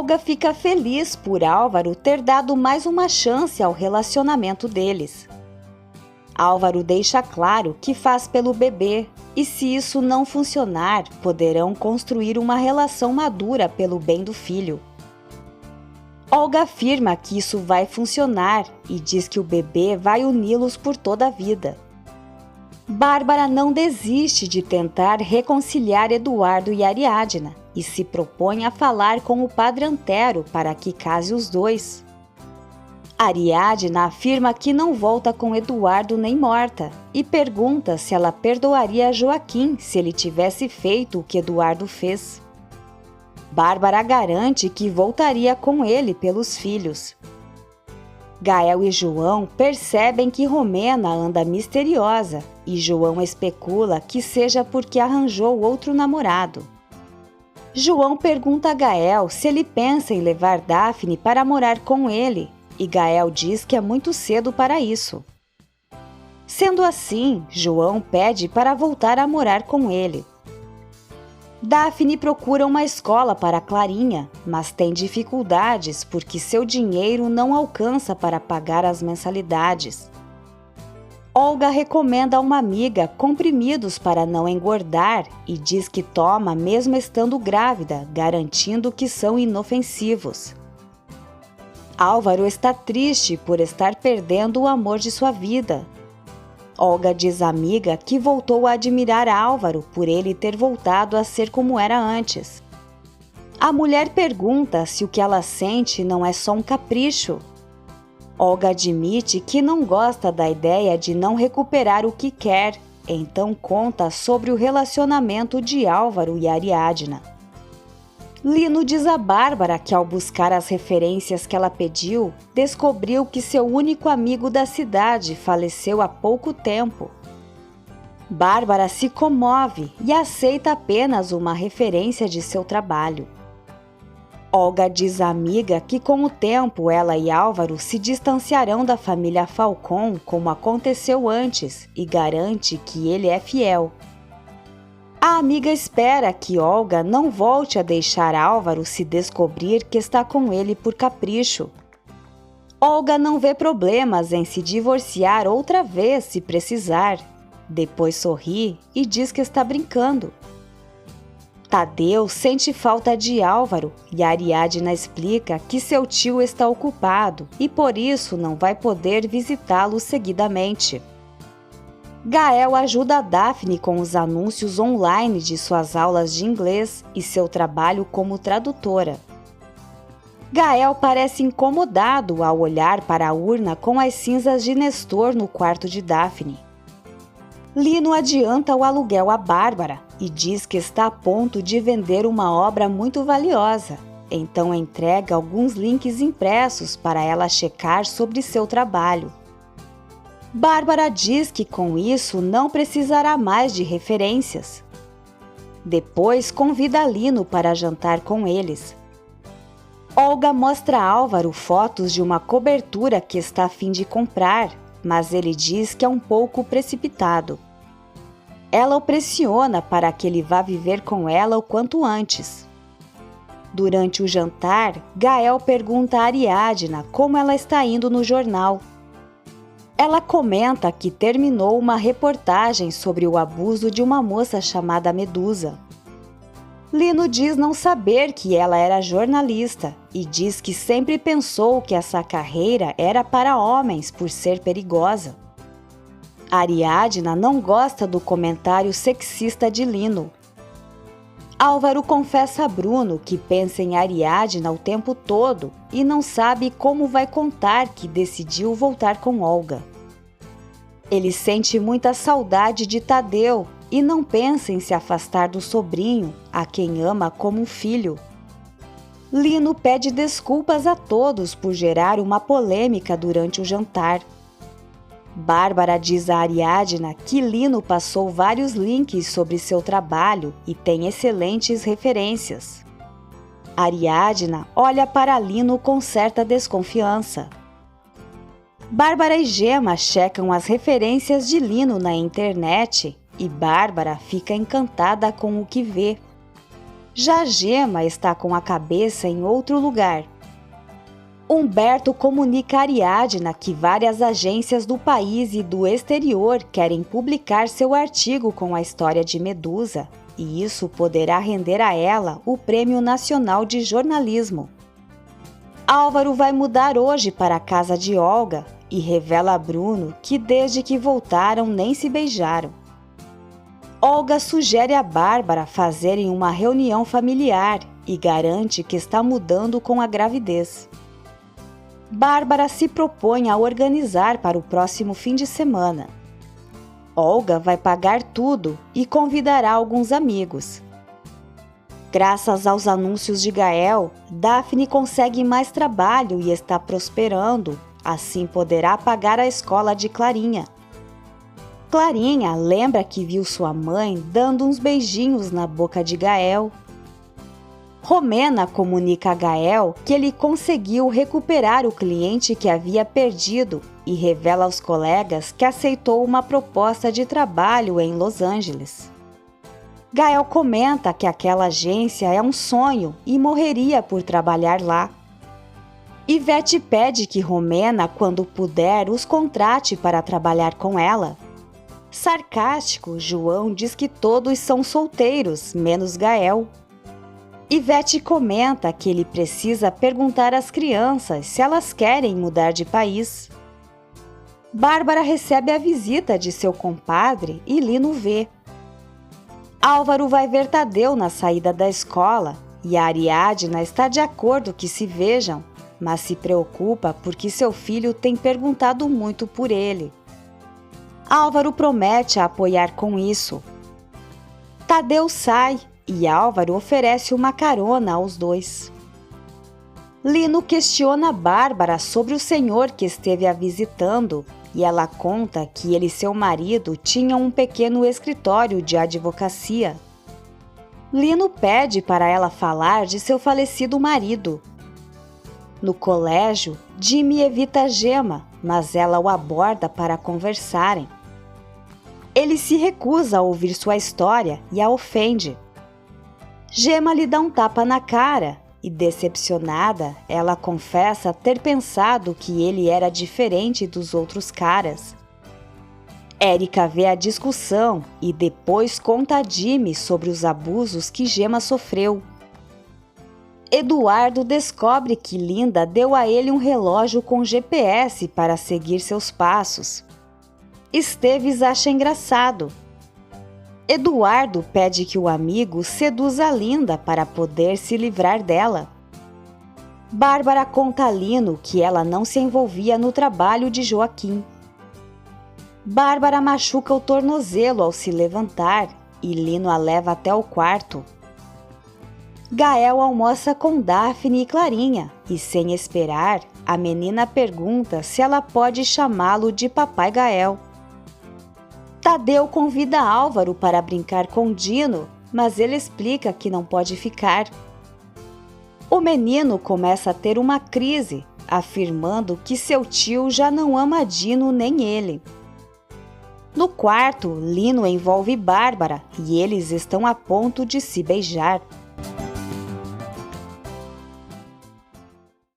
Olga fica feliz por Álvaro ter dado mais uma chance ao relacionamento deles. Álvaro deixa claro que faz pelo bebê e, se isso não funcionar, poderão construir uma relação madura pelo bem do filho. Olga afirma que isso vai funcionar e diz que o bebê vai uni-los por toda a vida. Bárbara não desiste de tentar reconciliar Eduardo e Ariadna e se propõe a falar com o padre Antero para que case os dois. Ariadna afirma que não volta com Eduardo nem morta e pergunta se ela perdoaria Joaquim se ele tivesse feito o que Eduardo fez. Bárbara garante que voltaria com ele pelos filhos. Gael e João percebem que Romena anda misteriosa e João especula que seja porque arranjou outro namorado. João pergunta a Gael se ele pensa em levar Daphne para morar com ele e Gael diz que é muito cedo para isso. Sendo assim, João pede para voltar a morar com ele. Daphne procura uma escola para Clarinha, mas tem dificuldades porque seu dinheiro não alcança para pagar as mensalidades. Olga recomenda a uma amiga comprimidos para não engordar e diz que toma mesmo estando grávida, garantindo que são inofensivos. Álvaro está triste por estar perdendo o amor de sua vida. Olga diz à amiga que voltou a admirar Álvaro por ele ter voltado a ser como era antes. A mulher pergunta se o que ela sente não é só um capricho. Olga admite que não gosta da ideia de não recuperar o que quer, então conta sobre o relacionamento de Álvaro e Ariadna. Lino diz a Bárbara que ao buscar as referências que ela pediu, descobriu que seu único amigo da cidade faleceu há pouco tempo. Bárbara se comove e aceita apenas uma referência de seu trabalho. Olga diz à amiga que com o tempo ela e Álvaro se distanciarão da família Falcon como aconteceu antes e garante que ele é fiel. A amiga espera que Olga não volte a deixar Álvaro se descobrir que está com ele por capricho. Olga não vê problemas em se divorciar outra vez se precisar. Depois sorri e diz que está brincando. Tadeu sente falta de Álvaro e Ariadna explica que seu tio está ocupado e por isso não vai poder visitá-lo seguidamente. Gael ajuda a Daphne com os anúncios online de suas aulas de inglês e seu trabalho como tradutora. Gael parece incomodado ao olhar para a urna com as cinzas de Nestor no quarto de Daphne. Lino adianta o aluguel a Bárbara e diz que está a ponto de vender uma obra muito valiosa, então entrega alguns links impressos para ela checar sobre seu trabalho. Bárbara diz que com isso não precisará mais de referências. Depois convida Lino para jantar com eles. Olga mostra a Álvaro fotos de uma cobertura que está a fim de comprar, mas ele diz que é um pouco precipitado. Ela o pressiona para que ele vá viver com ela o quanto antes. Durante o jantar, Gael pergunta a Ariadna como ela está indo no jornal. Ela comenta que terminou uma reportagem sobre o abuso de uma moça chamada Medusa. Lino diz não saber que ela era jornalista e diz que sempre pensou que essa carreira era para homens por ser perigosa. Ariadna não gosta do comentário sexista de Lino. Álvaro confessa a Bruno que pensa em Ariadna o tempo todo e não sabe como vai contar que decidiu voltar com Olga. Ele sente muita saudade de Tadeu e não pensa em se afastar do sobrinho, a quem ama como um filho. Lino pede desculpas a todos por gerar uma polêmica durante o jantar. Bárbara diz a Ariadna que Lino passou vários links sobre seu trabalho e tem excelentes referências. Ariadna olha para Lino com certa desconfiança. Bárbara e Gemma checam as referências de Lino na internet e Bárbara fica encantada com o que vê. Já Gema está com a cabeça em outro lugar. Humberto comunica a Ariadna que várias agências do país e do exterior querem publicar seu artigo com a história de Medusa, e isso poderá render a ela o Prêmio Nacional de Jornalismo. Álvaro vai mudar hoje para a casa de Olga e revela a Bruno que desde que voltaram nem se beijaram. Olga sugere a Bárbara fazerem uma reunião familiar e garante que está mudando com a gravidez. Bárbara se propõe a organizar para o próximo fim de semana. Olga vai pagar tudo e convidará alguns amigos. Graças aos anúncios de Gael, Daphne consegue mais trabalho e está prosperando, assim poderá pagar a escola de Clarinha. Clarinha lembra que viu sua mãe dando uns beijinhos na boca de Gael. Romena comunica a Gael que ele conseguiu recuperar o cliente que havia perdido e revela aos colegas que aceitou uma proposta de trabalho em Los Angeles. Gael comenta que aquela agência é um sonho e morreria por trabalhar lá. Ivete pede que Romena, quando puder, os contrate para trabalhar com ela. Sarcástico, João diz que todos são solteiros, menos Gael. Ivete comenta que ele precisa perguntar às crianças se elas querem mudar de país. Bárbara recebe a visita de seu compadre e Lino vê. Álvaro vai ver Tadeu na saída da escola e a Ariadna está de acordo que se vejam, mas se preocupa porque seu filho tem perguntado muito por ele. Álvaro promete apoiar com isso. Tadeu sai e Álvaro oferece uma carona aos dois. Lino questiona Bárbara sobre o senhor que esteve a visitando e ela conta que ele e seu marido tinham um pequeno escritório de advocacia. Lino pede para ela falar de seu falecido marido. No colégio, Jimmy evita Gema, mas ela o aborda para conversarem. Ele se recusa a ouvir sua história e a ofende. Gema lhe dá um tapa na cara e, decepcionada, ela confessa ter pensado que ele era diferente dos outros caras. Érica vê a discussão e depois conta a Jimmy sobre os abusos que Gema sofreu. Eduardo descobre que Linda deu a ele um relógio com GPS para seguir seus passos. Esteves acha engraçado. Eduardo pede que o amigo seduza Linda para poder se livrar dela. Bárbara conta a Lino que ela não se envolvia no trabalho de Joaquim. Bárbara machuca o tornozelo ao se levantar e Lino a leva até o quarto. Gael almoça com Daphne e Clarinha e, sem esperar, a menina pergunta se ela pode chamá-lo de Papai Gael. Tadeu convida Álvaro para brincar com Dino, mas ele explica que não pode ficar. O menino começa a ter uma crise, afirmando que seu tio já não ama Dino nem ele. No quarto, Lino envolve Bárbara e eles estão a ponto de se beijar.